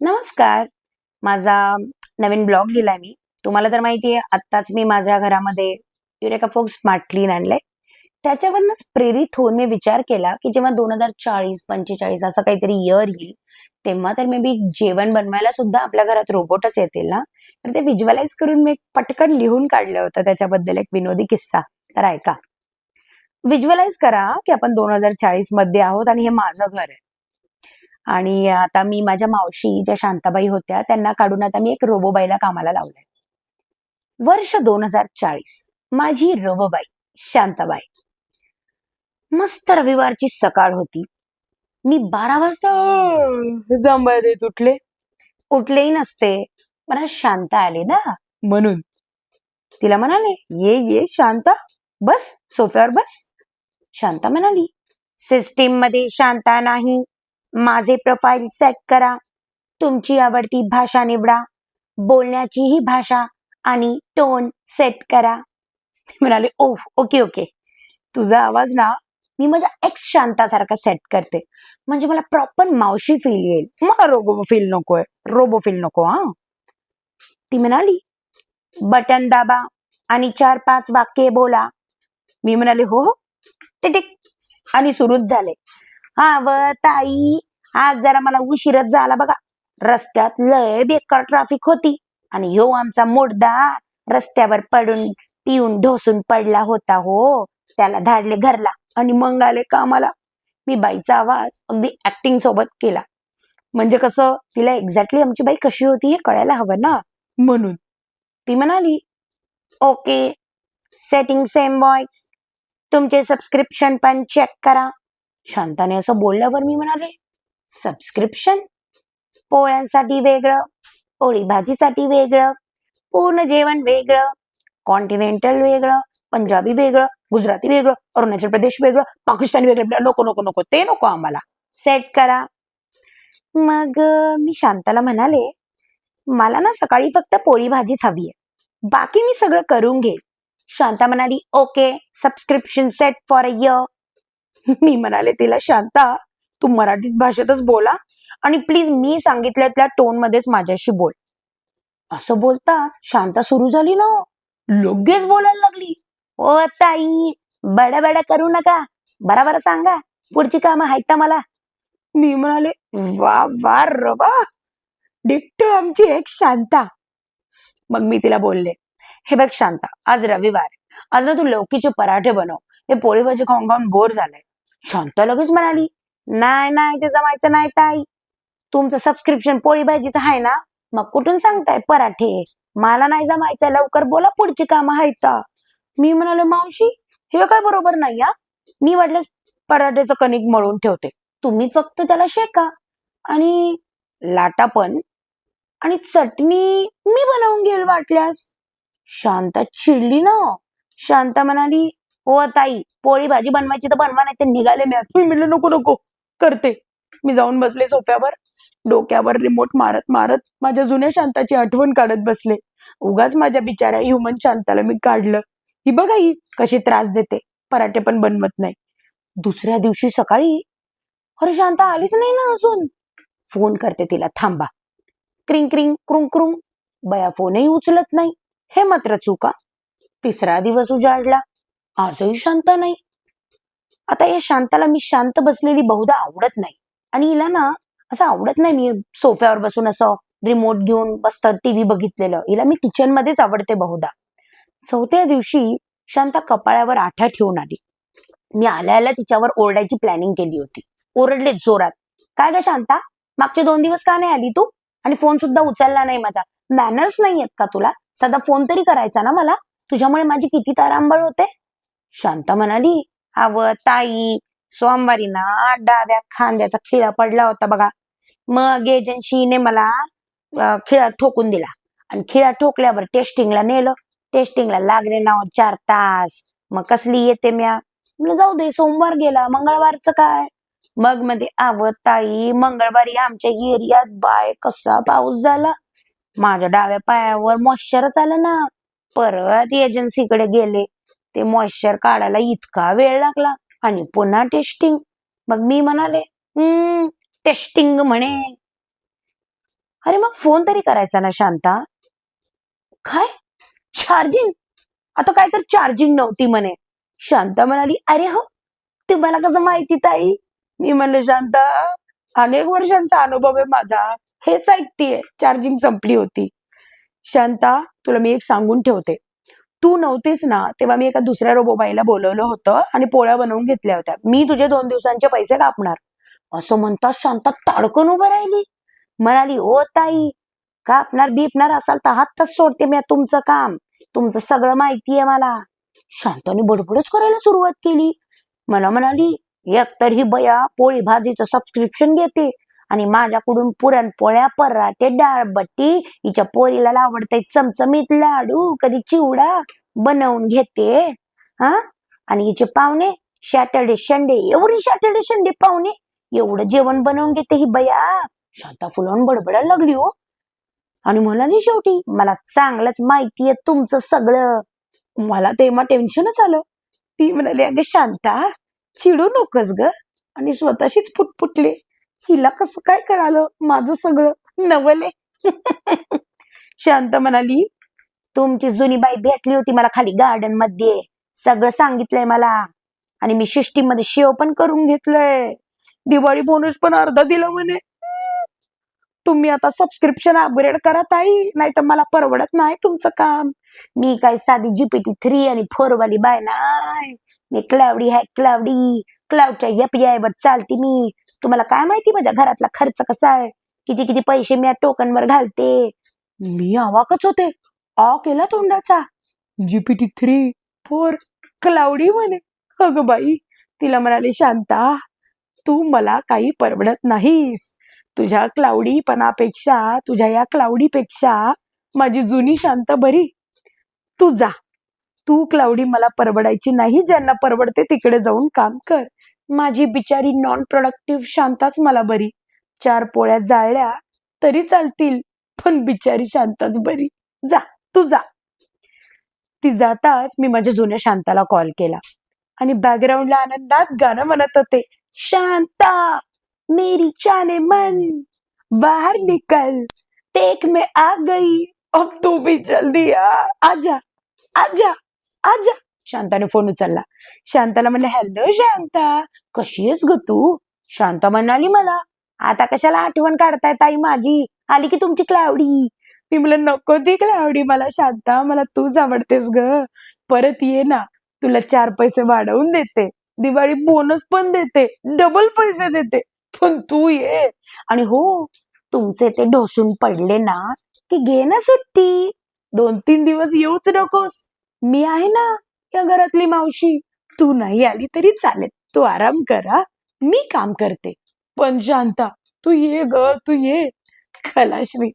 नमस्कार. माझा नवीन ब्लॉग लिहिलाय मी. तुम्हाला तर माहिती आहे, आत्ताच मी माझ्या घरामध्ये युरेका फोर्ब्स स्मार्ट क्लीन आणलंय. त्याच्यावरनंच प्रेरित होऊन मी विचार केला, की जेव्हा 2040-45 असं काहीतरी इयर येईल, तेव्हा तर मे बी जेवण बनवायला सुद्धा आपल्या घरात रोबोटच येतील ना? तर ते व्हिज्युअलाइज करून मी एक पटकन लिहून काढलं होतं त्याच्याबद्दल एक विनोदी किस्सा. तर ऐका. व्हिज्युअलाइज करा, की आपण 2040 मध्ये आहोत आणि हे माझं घर आहे. आणि आता मी माझ्या मावशी ज्या शांताबाई होत्या त्यांना काढून आता मी एक रोबोबाईला कामाला लावलंय. वर्ष 2040. माझी रोबोबाई शांताबाई. मस्त रविवारची सकाळ होती. मी 12 वाजता जांभळं देत उठले. उठलेही नसते, मला शांता आली ना म्हणून. तिला म्हणाले, ये ये शांता, बस सोफ्यावर बस. शांता म्हणाली, सिस्टीम मध्ये शांता नाही, माझे प्रोफाईल सेट करा, तुमची आवडती भाषा निवडा, बोलण्याची ही भाषा आणि टोन सेट करा. मी म्हणाले, ओह ओके ओके, तुझा आवाज ना मी माझ्या एक्स शांतासारखा सेट करते, म्हणजे मला प्रॉपर मावशी फील येईल. मला रोबो फील नकोय, रोबो फील नको. हा, ती म्हणाली, बटन दाबा आणि 4-5 वाक्ये बोला. मी म्हणाले, हो हो, ते टिक. आणि सुरूच झाले. हा व ताई, आज जरा मला उशीरच झाला बघा, रस्त्यात लय बेकार ट्रॅफिक होती आणि ह्यो आमचा मुर्दा रस्त्यावर पडून पिऊन ढोसून पडला होता हो, त्याला धाडले घरला आणि मग आले कामाला. मी बाईचा आवाज अगदी ऍक्टिंग सोबत केला, म्हणजे कसं तिला एक्झॅक्टली आमची बाई कशी होती हे कळायला हवं ना म्हणून. ती म्हणाली, ओके, सेटिंग सेम व्हॉइस, तुमचे सबस्क्रिप्शन पण चेक करा. शांताने असं बोलल्यावर मी म्हणाले, सबस्क्रिप्शन? पोळ्यांसाठी वेगळं, पोळी भाजीसाठी वेगळं, पूर्ण जेवण वेगळं, कॉन्टिनेंटल वेगळं, पंजाबी वेगळं, गुजराती वेगळं, अरुणाचल प्रदेश वेगळं, पाकिस्तानी वेगळं. नको नको नको, ते नको आम्हाला, सेट करा. मग मी शांताला म्हणाले, मला ना सकाळी फक्त पोळी भाजीच हवी आहे, बाकी मी सगळं करून घेईल. शांता म्हणाली, okay, subscription set for a year. मी म्हणाले तिला, शांता, तू मराठीत भाषेतच बोला आणि प्लीज मी सांगितल्या त्या टोन मध्येच माझ्याशी बोल. असं बोलताच शांता सुरू झाली ना, लगेच बोलायला लागली, ओ ताई, बडबड करू नका, बराबर सांगा, पुढची कामं आहेत मला. मी म्हणाले, वा वा रवा, डिक्टो आमची एक शांता. मग मी तिला बोलले, हे बघ शांता, आज रविवार आहे. आज ना तू लौकीचे पराठे बनव, हे पोळी भाजी खाऊन खाऊन बोर झालंय. शांता लगेच म्हणाली, नाही नाही, ते जमायचं नाही ताई, तुमचं सबस्क्रिप्शन पोळी भाजीचं आहे ना, मग कुठून सांगताय पराठे, मला नाही जमायचं, लवकर बोला, पुढची कामं आहेत. मी म्हणाले, मावशी, हे काय बरोबर नाही. हा, मी वाटलं पराठ्याचं कणिक मळून ठेवते, तुम्ही फक्त त्याला शेका आणि लाटा पण, आणि चटणी मी बनवून घेईल वाटल्यास. शांता चिडली ना. शांता म्हणाली, हो ताई, पोळी भाजी बनवायची तर बनवा, नाही ते निघाले मी म्हणलं, नको नको, करते. मी जाऊन बसले सोफ्यावर, डोक्यावर रिमोट मारत मारत माझ्या जुन्या शांताची आठवण काढत बसले. उगाच माझ्या बिचाऱ्या ह्युमन शांताला मी काढलं. ही बघा, ही कशी त्रास देते, पराठे पण बनवत नाही. दुसऱ्या दिवशी सकाळी, अरे शांता आलीच नाही ना अजून. फोन करते तिला, थांबा. क्रिंग क्रिंग क्रुंग क्रुंग, बया फोनही उचलत नाही. हे मात्र चुका. तिसरा दिवस उजाडला, आजही शांत नाही. आता या शांताला मी शांत बसलेली बहुधा आवडत नाही, आणि हिला ना असं आवडत नाही मी सोफ्यावर बसून असं रिमोट घेऊन मस्त टीव्ही बघितलेलं. हिला मी किचन मध्येच आवडते बहुधा. चौथ्या दिवशी शांता कपाळावर आठ्या ठेवून आली. मी आल्या आल्या तिच्यावर ओरडायची प्लॅनिंग केली होती. ओरडले जोरात, काय ग शांता, मागचे 2 दिवस का नाही आली तू, आणि फोन सुद्धा उचलला नाही माझा. मॅनर्स नाही आहेत का तुला, साधा फोन तरी करायचा ना मला, तुझ्यामुळे माझी किती तारांबळ होते. शांता म्हणाली, अव ताई, सोमवारी ना डाव्या खांद्याचा खिळा पडला होता बघा, मग एजन्सीने मला खिळा ठोकून दिला, आणि खिळा ठोकल्यावर टेस्टिंगला नेलं. टेस्टिंगला लागले ना 4 तास, मग कसली येते म्या. म्हणलं जाऊ दे, सोमवार गेला, मंगळवारचं काय. मग मध्ये, अव ताई, मंगळवारी आमच्या एरियात बाय कसा पाऊस झाला, माझ्या डाव्या पायावर मॉइश्चरच आलं ना. परत एजन्सीकडे गेले, ते मॉइश्चर काढायला इतका वेळ लागला, आणि पुन्हा टेस्टिंग. मग मी म्हणाले, टेस्टिंग म्हणे, अरे मग फोन तरी करायचा ना शांता. काय चार्जिंग? आता काय तर चार्जिंग नव्हती म्हणे. शांता म्हणाली, अरे हो, तुम्हाला कसं माहिती ताई? मी म्हणलं, शांता, अनेक वर्षांचा अनुभव आहे माझा, हेच ऐकतीये, चार्जिंग संपली होती. शांता, तुला मी एक सांगून ठेवते, तू नव्हतीस ना तेव्हा मी एका दुसऱ्या रोबोबाईला बोलवलं होतं आणि पोळ्या बनवून घेतल्या होत्या. मी तुझे 2 दिवसांचे पैसे कापणार. असं म्हणतात शांता ताडकन उभं राहिली. म्हणाली, ओ ताई, कापणार बीपणार असाल तर हातच सोडते मी तुमचं काम. तुमचं सगळं माहितीये मला. शांताने बडबडच करायला सुरुवात केली. मला म्हणाली, एकतर ही बया पोळी भाजीचं सबस्क्रिप्शन घेते आणि माझ्याकडून पुरणपोळ्या, पराठे, डाळबट्टी, हिच्या पोरीला आवडते चमचमीत लाडू, कधी चिवडा बनवून घेते. हा, आणि हिचे पाहुणे Saturday Sunday, every Saturday Sunday पाहुणे, एवढं जेवण बनवून घेते ही बया. शांता फुलावून बडबडायला लागली हो. आणि म्हणाली शेवटी, मला चांगलंच माहितीये तुमचं सगळं. मला तेव्हा टेन्शनच आलं. ती म्हणाली, अगं शांता, चिडू नकोस ग. आणि स्वतःशीच फुटफुटले, हिला कसं काय कळालं माझं सगळं नवले. शांत म्हणाली, तुमची जुनी बाई भेटली होती मला खाली गार्डन मध्ये, सगळं सांगितलंय मला. आणि मी सिस्टीम मध्ये शेव पण करून घेतलंय. दिवाळी बोनस पण अर्धा दिलं म्हणे. तुम्ही आता सबस्क्रिप्शन अपग्रेड करा ताई, नाही तर मला परवडत नाही तुमचं काम. मी काय साधी GPT-3 आणि 4 वाली बाय नाही. मी क्लाउडी आहे, क्लाउडी. क्लाउडच्या API वर चालते मी. तुम्हाला काय माहिती माझ्या घरातला खर्च कसा आहे, किती किती पैसे मी या टोकनवर घालते. मी अवाकच होते. केला तोंडाचा. GPT-3, 4, क्लाउडी म्हणे. अगं बाई, तिला म्हणाले, शांता, तू मला काही परवडत नाहीस. तुझ्या क्लाउडीपणापेक्षा, तुझ्या या क्लाउडीपेक्षा माझी जुनी शांता बरी. तू जा, तू क्लाउडी मला परवडायची नाही. ज्यांना परवडते तिकडे जाऊन काम कर. माझी बिचारी नॉन प्रोडक्टिव्ह शांताच मला बरी. 4 पोळ्या जाळल्या तरी चालतील, पण बिचारी शांताच बरी. जा, तू जा. ती जाताच मी माझ्या जुन्या शांताला कॉल केला आणि बॅकग्राऊंडला आनंदात गाणं म्हणत होते, शांता मेरी जाने मन, बाहर निकल, देख मैं आ गई, अब तू भी जल्दी आजा आजा आजा. शांताने फोन उचलला. शांताला म्हणलं, हॅलो शांता, कशी आहेस ग तू? शांता म्हणाली, मला आता कशाला आठवण काढताय ताई माझी, आली की तुमची क्लाउडी. मी म्हणलं, नको ती क्लाउडी मला शांता, मला तूच आवडतेस ग. परत ये ना, तुला 4 पैसे वाढवून देते, दिवाळी बोनस पण देते, डबल पैसे देते, पण तू ये. आणि हो, तुमचे ते ढोसून पडले ना की घे ना सुट्टी. 2-3 दिवस येऊच नकोस. मी आहे ना या घरातली मावशी. तू नाही आली तरी चालेल, तू आराम कर. मी काम करते. पण शांता, तू ये ग, तू ये. खलाश्री.